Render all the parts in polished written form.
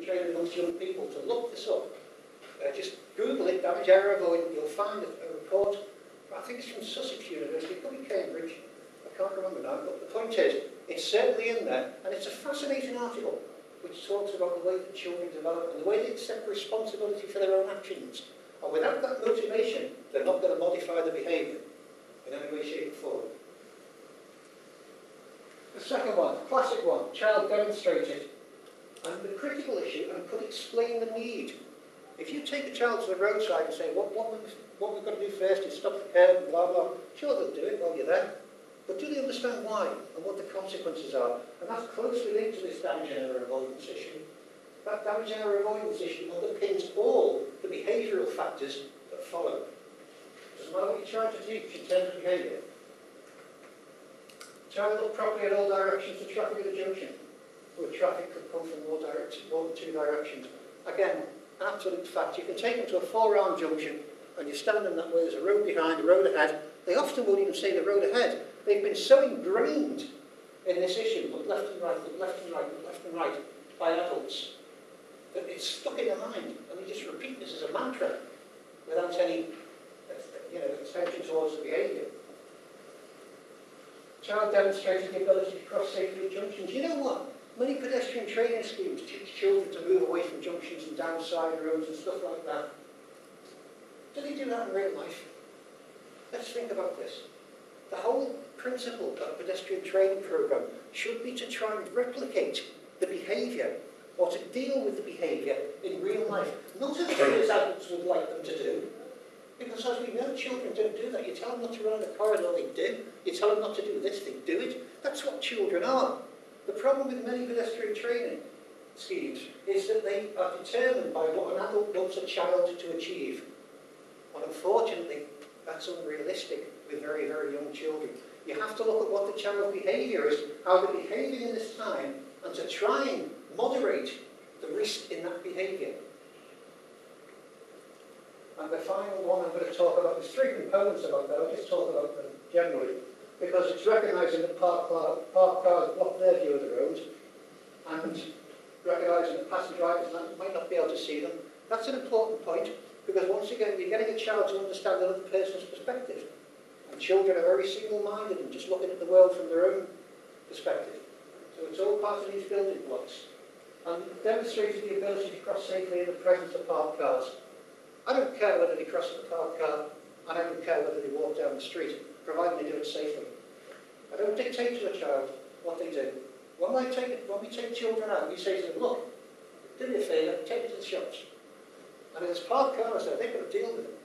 training amongst young people to look this up. Just Google it, damage error avoidance, you'll find a report. I think it's from Sussex University, it could be Cambridge, I can't remember now, but the point is, it's certainly in there, and it's a fascinating article which talks about the way that children develop and the way they accept responsibility for their own actions. And without that motivation, they're not going to modify the behaviour in any way, shape or form. The second one, classic one, child demonstrated. And the critical issue, and could explain the need. If you take a child to the roadside and say, what we've got to do first is stop the curb, blah, blah, sure they'll do it while you're there. But do they understand why and what the consequences are? And that's closely linked to this damage and error avoidance issue. That damage and error avoidance issue underpins all the behavioural factors that follow. Doesn't matter what you're trying to teach in terms of behaviour. Child look properly in all directions to traffic at a junction. Where traffic could come from more than two directions. Again, an absolute fact. You can take them to a four-arm junction and you're standing that way, there's a road behind, a road ahead. They often won't even say the road ahead. They've been so ingrained in this issue, look left and right, look left and right, look left and right, by adults, that it's stuck in their mind, and they just repeat this as a mantra without any attention towards the behaviour. Child demonstrated the ability to cross safely at junctions. You know what? Many pedestrian training schemes teach children to move away from junctions and down side roads and stuff like that. Do they do that in real life? Let's think about this. The whole principle of a pedestrian training programme should be to try and replicate the behaviour or to deal with the behaviour in real life. Not as adults would like them to do. Because as we know, children don't do that. You tell them not to run in the corridor, they do. You tell them not to do this, they do it. That's what children are. The problem with many pedestrian training schemes is that they are determined by what an adult wants a child to achieve. And unfortunately, that's unrealistic with very, very young children. You have to look at what the child's behaviour is, how they're behaving in this time, and to try and moderate the risk in that behaviour. And the final one I'm going to talk about, there's three components about that, I'll just talk about them generally. Because it's recognising that parked cars block their view of the road, and recognising that passenger drivers might not be able to see them. That's an important point, because once again, you're getting a child to understand another person's perspective. And children are very single-minded and just looking at the world from their own perspective. So it's all part of these building blocks. And demonstrating the ability to cross safely in the presence of parked cars. I don't care whether they cross the parked car, and I don't care whether they walk down the street, provided they do it safely. I don't dictate to a child what they do. When we take children out, we say to them, look, do me a favour, take them to the shops. And if there's parked cars there, they've got to deal with them.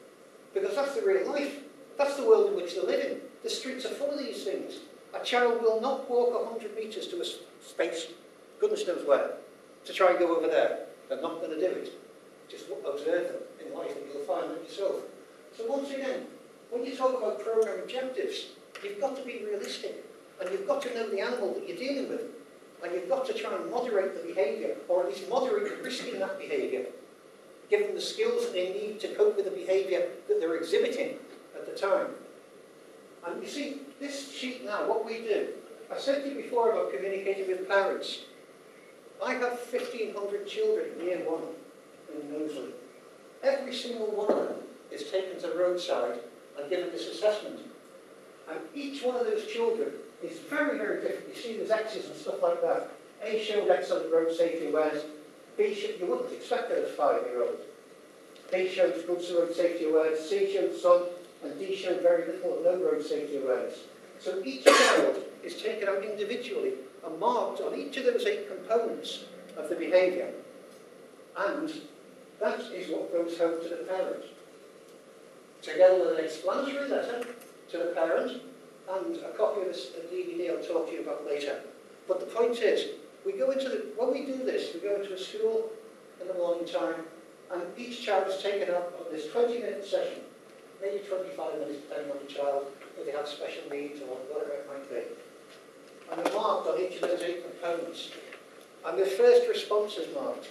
Because that's the real life. That's the world in which they live in. The streets are full of these things. A child will not walk 100 metres to a space, goodness knows where, to try and go over there. They're not going to do it. Just observe them in life and you'll find that yourself. So once again, when you talk about programme objectives, you've got to be realistic. And you've got to know the animal that you're dealing with. And you've got to try and moderate the behaviour, or at least moderate the risk in that behaviour. Give them the skills that they need to cope with the behaviour that they're exhibiting at the time. And you see, this sheet now, what we do, I said to you before about communicating with parents. I have 1,500 children in year one in Knowsley. Every single one of them is taken to the roadside and given this assessment. And each one of those children is very, very different. You see there's X's and stuff like that. A showed excellent road safety awareness. B showed, you wouldn't expect it as a 5-year-old. B showed good road safety awareness. C showed some. And D showed very little or no road safety awareness. So each child is taken out individually and marked on each of those 8 components of the behaviour. And that is what goes home to the parent. Together with an explanatory letter to the parent and a copy of this DVD I'll talk to you about later. But the point is, when we do this, we go into a school in the morning time and each child is taken up on this 20-minute session, maybe 25 minutes depending on the child, if they have special needs or whatever it might be. And they're marked on each of those 8 components. And the first response is marked.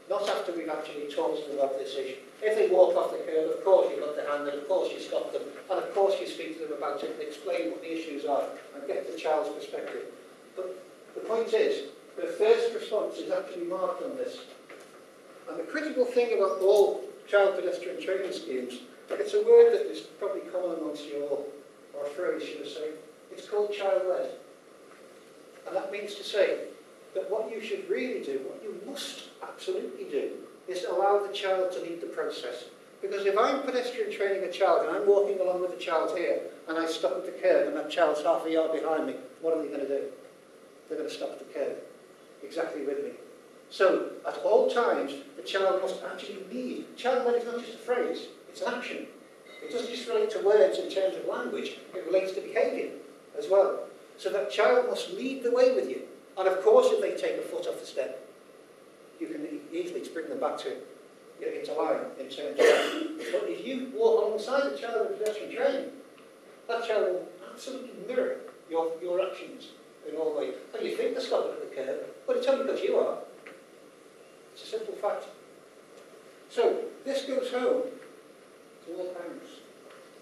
Not after we've actually talked to them about this issue. If they walk off the curb, of course you've got the hand, and of course you stop them, and of course you speak to them about it and explain what the issues are and get the child's perspective. But the point is, the first response is actually marked on this. And the critical thing about all child pedestrian training schemes, it's a word that is probably common amongst you all, or a phrase, should I say. It's called child-led. And that means to say that what you should really do, what you must absolutely do, is allow the child to lead the process. Because if I'm pedestrian training a child and I'm walking along with the child here and I stop at the curb and that child's half a yard behind me, what are they going to do? They're going to stop at the curb, exactly with me. So, at all times, the child must actually lead. Child-led is not just a phrase, it's an action. It doesn't just relate to words in terms of language, it relates to behaviour as well. So that child must lead the way with you. And of course, if they take a foot off the step, you can easily bring them back to into line in terms of. But if you walk alongside the child in pedestrian training, that child will absolutely mirror your actions in all ways. And you think they're stopping at the curb, but it's only because you are. It's a simple fact. So, this goes home to all parents.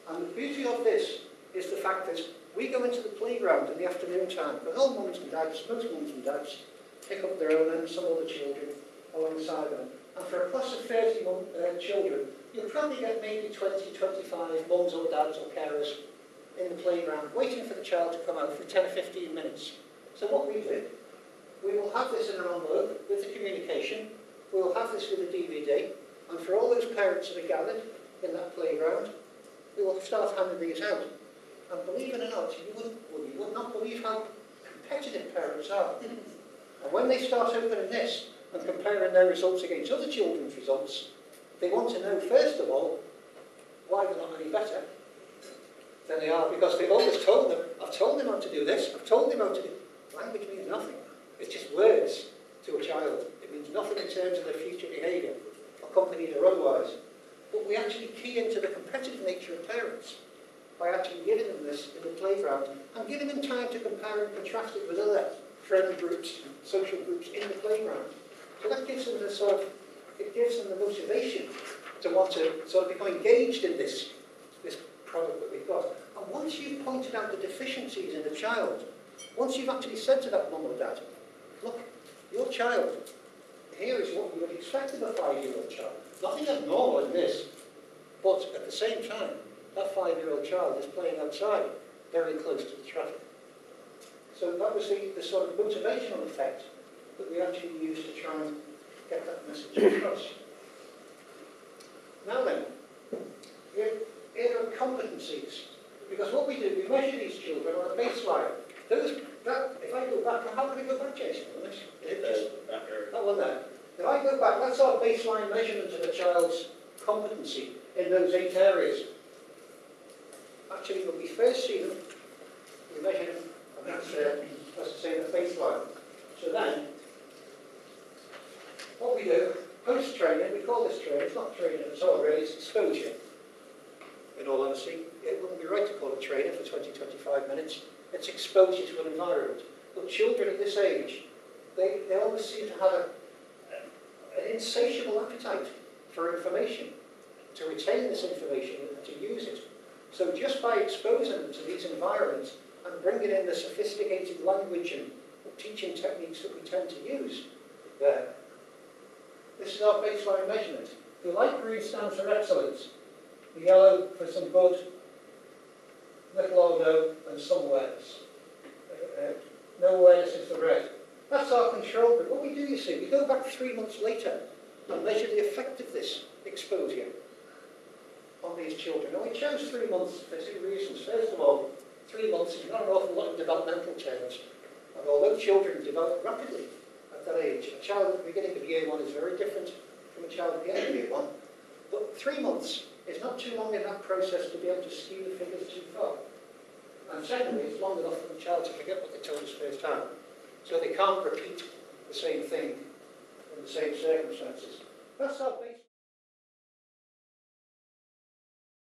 And the beauty of this is the fact that we go into the playground in the afternoon time, because all mums and dads, most mums and dads, pick up their own and some other children alongside them. And for a class of 30 children, you'll probably get maybe 20, 25 mums or dads or carers in the playground waiting for the child to come out for 10 or 15 minutes. So what we do, we will have this in an envelope with the communication, we will have this with a DVD, and for all those parents that are gathered in that playground, we will start handing these out. And believe it or not, you would not believe how competitive parents are. And when they start opening this and comparing their results against other children's results, they want to know, first of all, why they're not any better than they are, because they've always told them, I've told them how to do this, I've told them how to do. Language means nothing. It's just words to a child. It means nothing in terms of their future behaviour, accompanied or otherwise. But we actually key into the competitive nature of parents by actually giving them this in the playground and giving them time to compare and contrast it with other friend groups, social groups in the playground. So that gives them the it gives them the motivation to want to sort of become engaged in this product that we've got. And once you've pointed out the deficiencies in the child, once you've actually said to that mum or dad, look, your child, here is what you would expect of a 5-year-old child. Nothing abnormal in this, but at the same time, that 5-year-old child is playing outside, very close to the traffic. So that was the sort of motivational effect that we actually used to try and get that message across. Now then, here are competencies. Because what we do, we measure these children on a baseline. If I go back, how can I go back, Jason? Is it just that one there? If I go back, that's our baseline measurement of a child's competency in those 8 areas. Actually, when we first see them, we measure them, and that's to say the baseline. So then, what we do, post-training, we call this training, it's not training at all really, it's exposure. In all honesty, it wouldn't be right to call it training for 20-25 minutes. It's exposure to an environment. But children at this age, they always seem to have an insatiable appetite for information, to retain this information and to use it. So just by exposing them to these environments and bringing in the sophisticated language and teaching techniques that we tend to use there, this is our baseline measurement. The light green stands for excellence, the yellow for some good, little or no, and some awareness. No awareness is the red. That's our control group. What we do, you see, we go back 3 months later and measure the effect of this exposure on these children. And we chose 3 months for 2 reasons. First of all, 3 months is not an awful lot in developmental terms. And although children develop rapidly at that age, a child at the beginning of year 1 is very different from a child at the end of year 1. But 3 months is not too long in that process to be able to skew the figures too far. And secondly, it's long enough for the child to forget what they told us first time. So they can't repeat the same thing in the same circumstances. That's our